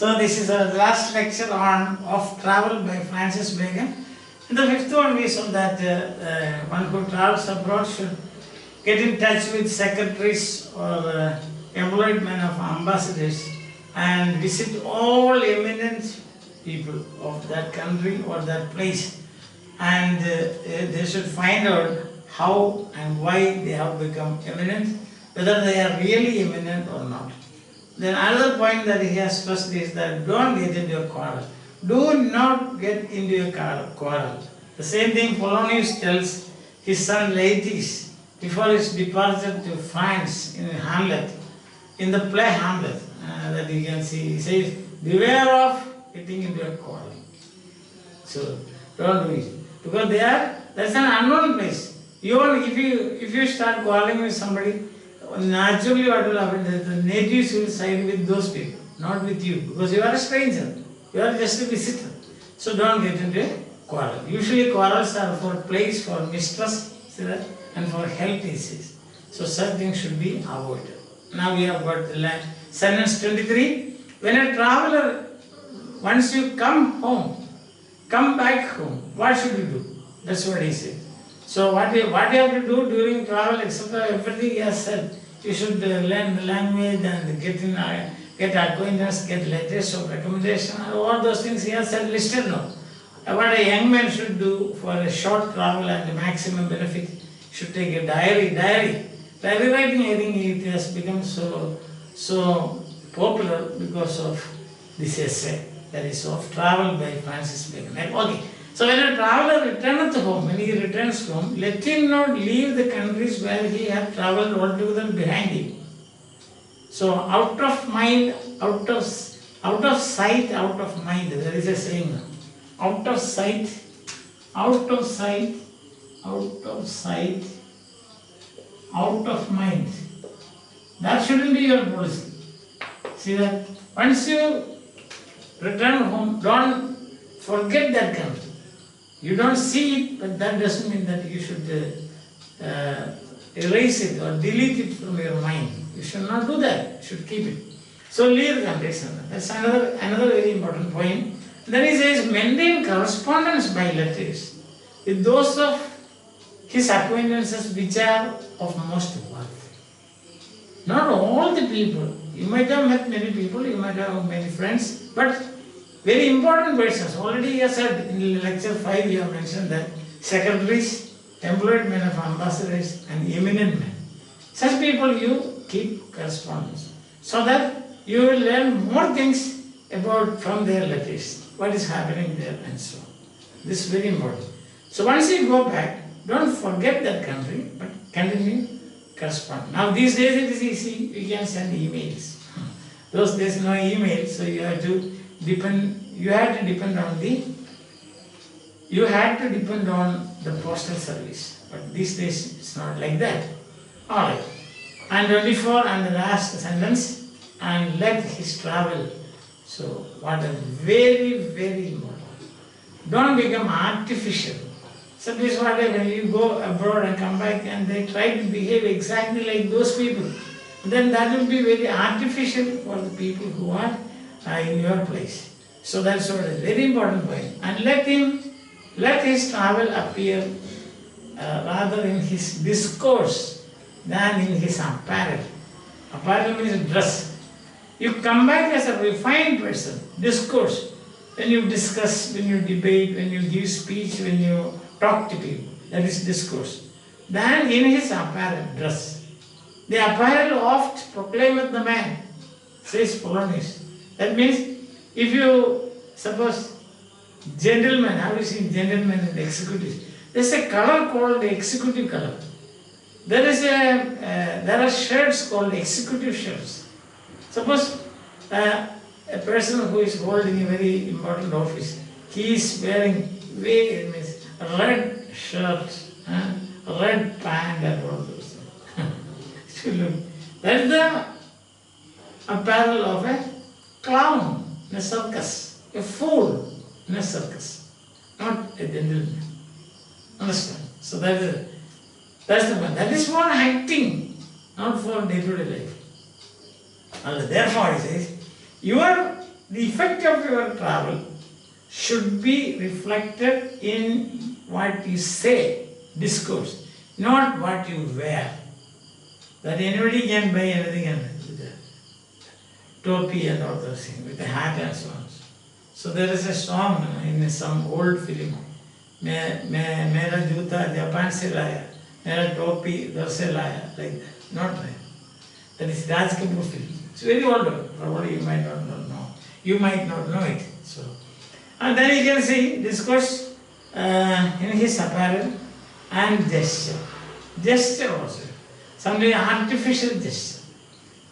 So this is our last lecture on Of Travel by Francis Bacon. In the fifth one we saw that one who travels abroad should get in touch with secretaries or employed men of ambassadors and visit all eminent people of that country or that place, and they should find out how and why they have become eminent, whether they are really eminent or not. Then another point that he has stressed is that don't get into a quarrel. Do not get into a quarrel. The same thing Polonius tells his son Laertes before his departure to France in Hamlet, in the play Hamlet, that you can see. He says, beware of getting into a quarrel. So don't do it. Because that's an unknown place. Even if you start quarreling with somebody, naturally what will happen is the natives will side with those people, not with you, because you are a stranger. You are just a visitor. So don't get into a quarrel. Usually quarrels are for plagues, for mistrust, and for health disease. So such things should be avoided. Now we have got sentence 23. When a traveler, once you come back home, what should you do? That's what he said. So what you have to do during travel, etc., everything he has said. You should learn the language and get acquaintance, get letters of recommendation, all those things he has said listed now. What a young man should do for a short travel and the maximum benefit, should take a diary. Diary writing, I think it has become so popular because of this essay, that is Of Travel by Francis Bacon. Okay. So when a traveler returneth home, when he returns home, let him not leave the countries where he had travelled altogether behind him. So out of mind, out of sight, out of mind. There is a saying. Out of sight, out of sight, out of sight, out of mind. That shouldn't be your policy. See that? Once you return home, don't forget that country. You don't see it, but that doesn't mean that you should erase it or delete it from your mind. You should not do that. You should keep it. So leave the country. That's another very important point. Then he says, maintain correspondence by letters with those of his acquaintances which are of most worth. Not all the people. You might have met many people, you might have many friends, but very important persons. Already he has said in lecture 5 you have mentioned that secretaries, employed men of ambassadors and eminent men. Such people you keep correspondence so that you will learn more things from their letters, what is happening there and so on. This is very important. So once you go back, don't forget that country, but continue correspond. Now these days it is easy, you can send emails. Those days no email, so you had to depend on the postal service. But these days it's not like that. Alright. And 24 and the last sentence, and let his travel. So what a very, very important. Don't become artificial. So this is what when you go abroad and come back and they try to behave exactly like those people, then that will be very artificial for the people who are in your place. So that's what is very important point. And let his travel appear rather in his discourse than in his apparel. Apparel means dress. You come back as a refined person, discourse. When you discuss, when you debate, when you give speech, when you talk to people, that is discourse. Than in his apparel, dress. The apparel oft proclaimeth the man, says Polonius. That means, if you suppose gentlemen, have you seen gentlemen in the executives? There is a color called the executive color. There are shirts called executive shirts. Suppose a person who is holding a very important office, he is wearing red shirt, red pant and all those things. That is the apparel of a clown in a circus, a fool in a circus, not a gentleman. Understand? So that's the point. That is for acting, not for day-to-day life. And therefore, he says, the effect of your travel should be reflected in what you say, discourse, not what you wear. That anybody can buy anything and with a topi and all those things, with a hat and so on. So there is a song in some old film, Mera Juta Japan se laya, Mera topi dar se laya, like that. Not like that. That is Raj Kapoor film. It's very old, probably you might not know. You might not know it. So, and then you can see discourse in his apparel and gesture. Gesture also. Somebody artificial gesture.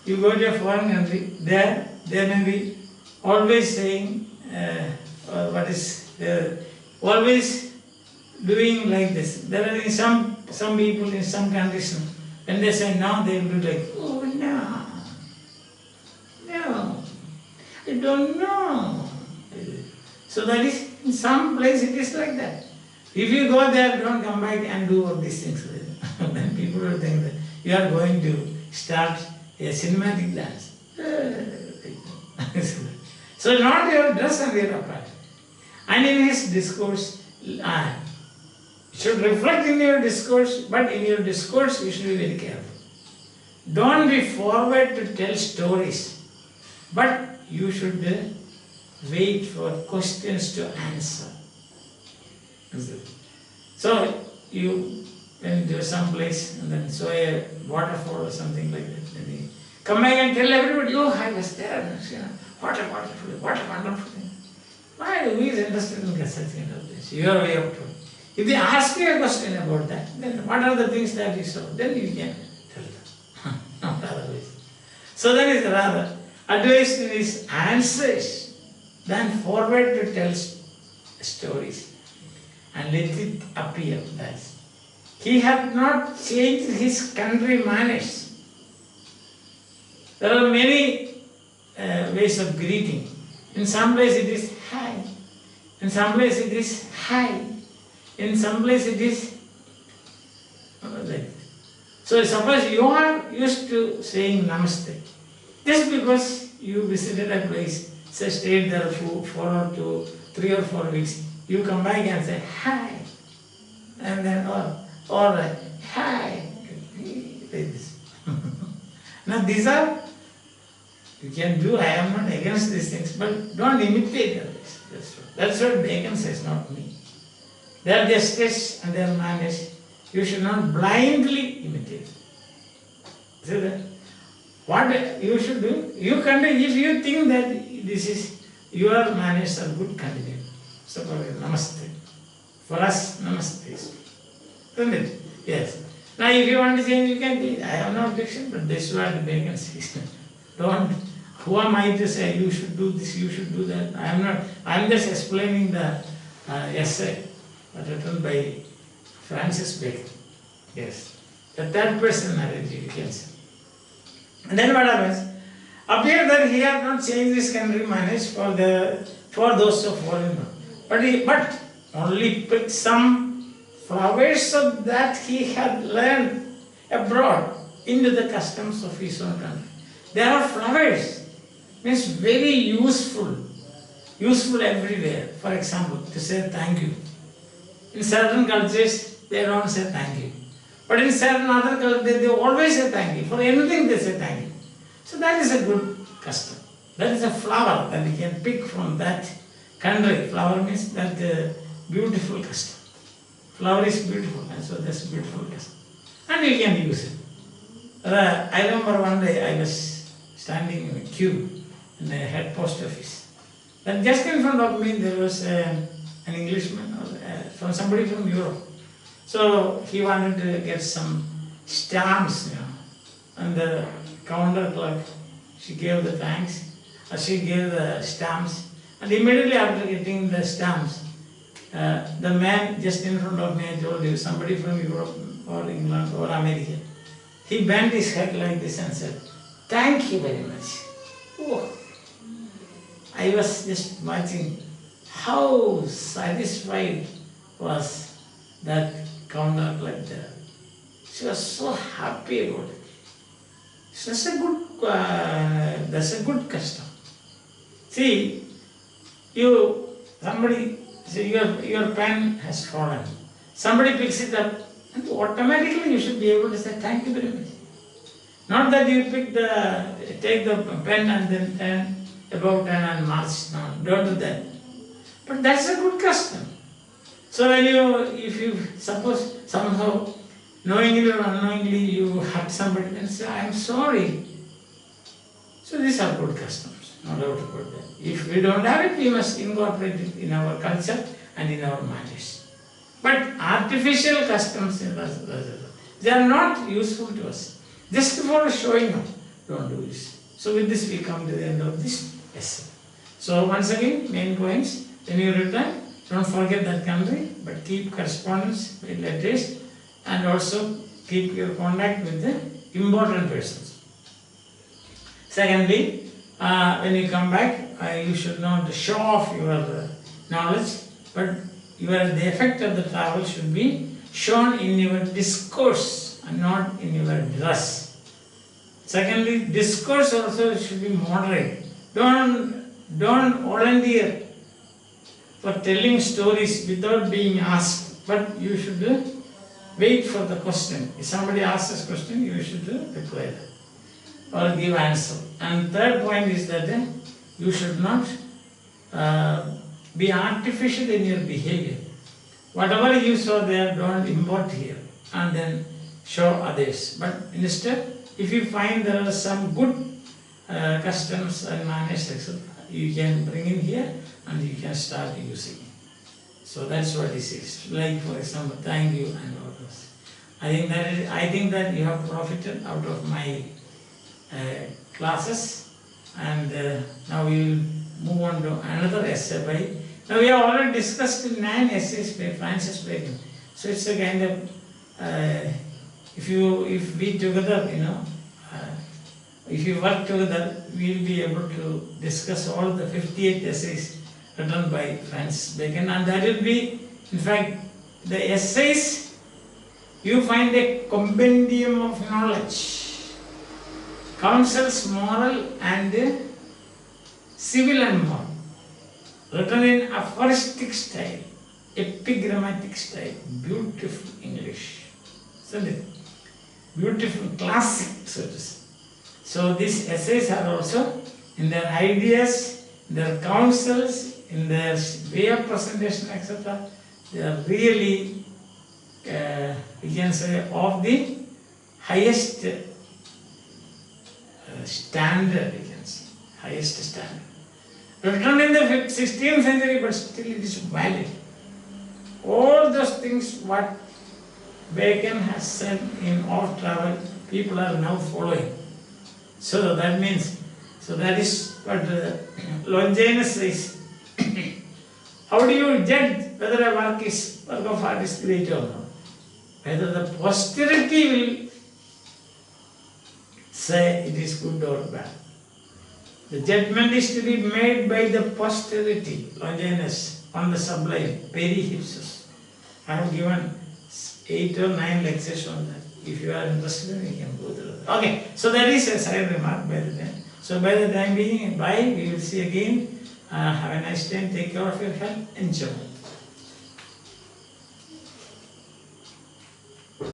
You go to a foreign country, there may be always saying, what is always doing like this. There are some people in some countries, when they say no, they will be like, oh no, I don't know. So that is, in some place it is like that. If you go there, don't come back and do all these things. Then people will think that you are going to start a cinematic dance. So not your dress and your apparel. And in his discourse, should reflect in your discourse, but in your discourse you should be very careful. Don't be forward to tell stories, but you should wait for questions to answer. So you, when you are someplace and then saw a waterfall or something like that, then you come back and tell everybody, oh, I was there. What a wonderful thing. Why? Who is interested in such kind of this? Your way of doing. If they ask you a question about that, then what are the things that you saw? Then you can tell them. Not otherwise. So that is rather advice is answers than forward to tell stories. And let it appear that he had not changed his country manners. There are many ways of greeting. In some place it is hi. In some place it is hi. In some place it is like that. So suppose you are used to saying namaste. Just because you visited a place, say stayed there for 3 or 4 weeks, you come back and say hi. And then or hi. Like this. Now these are, you can do, I am not against these things, but don't imitate others. That's what Bacon says, not me. Their gestures and their manners, you should not blindly imitate. See that? What you should do, you continue, if you think that this is, your manners are good, continue. Suppose namaste. For us, namaste. Isn't it? Yes. Now if you want to change, you can change. I have no objection, but this is what Bacon says. Don't, who am I to say you should do this, you should do that? I am just explaining the essay written by Francis Bacon. Yes. The third person narrative, you can say. And then what happens? Appear that he had not changed his country manners for those of foreign, but only picked some flowers of that he had learned abroad into the customs of his own country. There are flowers, means very useful everywhere. For example, to say thank you. In certain cultures, they don't say thank you. But in certain other cultures, they always say thank you. For anything they say thank you. So that is a good custom. That is a flower that we can pick from that country. Flower means that beautiful custom. Flower is beautiful, and so that's a beautiful custom. And you can use it. I remember one day I was standing in a queue in the head post office. Then just in front of me there was an Englishman, from somebody from Europe. So he wanted to get some stamps, and the counter clerk, she gave the thanks, she gave the stamps, and immediately after getting the stamps, the man just in front of me, I told you, somebody from Europe or England or America, he bent his head like this and said, "Thank you very much." Oh, I was just watching how satisfied was that counter clerk there. She was so happy about it. That's a good custom. See, your pen has fallen. Somebody picks it up, and automatically you should be able to say thank you very much. Not that you take the pen and then turn and march. No, don't do that. But that's a good custom. So if you suppose somehow, knowingly or unknowingly, you hurt somebody, then say, I am sorry. So these are good customs, no doubt about that. If we don't have it, we must incorporate it in our culture and in our manners. But artificial customs, they are not useful to us. Just for showing off, don't do this. So with this we come to the end of this lesson. So once again, main points, when you return, don't forget that country, but keep correspondence with letters and also keep your contact with the important persons. Secondly, when you come back, you should not show off your knowledge, but the effect of the travel should be shown in your discourse and not in your dress. Secondly, discourse also should be moderate. Don't volunteer for telling stories without being asked, but you should wait for the question. If somebody asks a question, you should reply that or give answer. And third point is that you should not be artificial in your behavior. Whatever you saw there, don't import here and then show others. But instead, if you find there are some good customs and manners, etc., you can bring in here and you can start using it. So that's what this is. Like for example, thank you and all those. I think that you have profited out of my classes, and now we will move on to another essay by. Now we have already discussed 9 essays by Francis Bacon. So it's a kind of if we together, if you work together, we will be able to discuss all the 58 essays written by Francis Bacon, and that will be, in fact, the essays. You find a compendium of knowledge. Counsels moral and civil and moral, written in aphoristic style, epigrammatic style, beautiful English, isn't it? Beautiful classic, so to say. So these essays are also, in their ideas, their counsels, in their way of presentation, etc., they are really, we can say, of the highest standard, we can say, highest standard. Written in the 16th century, but still it is valid. All those things what Bacon has said in Off Travel, people are now following. So that means, so that is what Longinus says. How do you judge whether a work of art is great or not? Whether the posterity will say it is good or bad. The judgment is to be made by the posterity, Longinus, on the sublime, Perihipsus. I have given 8 or 9 lectures on that. If you are interested, you can go through that. Okay, so that is a side remark by the time. So by the time being, bye, we will see again. Have a nice time, take care of your health, enjoy.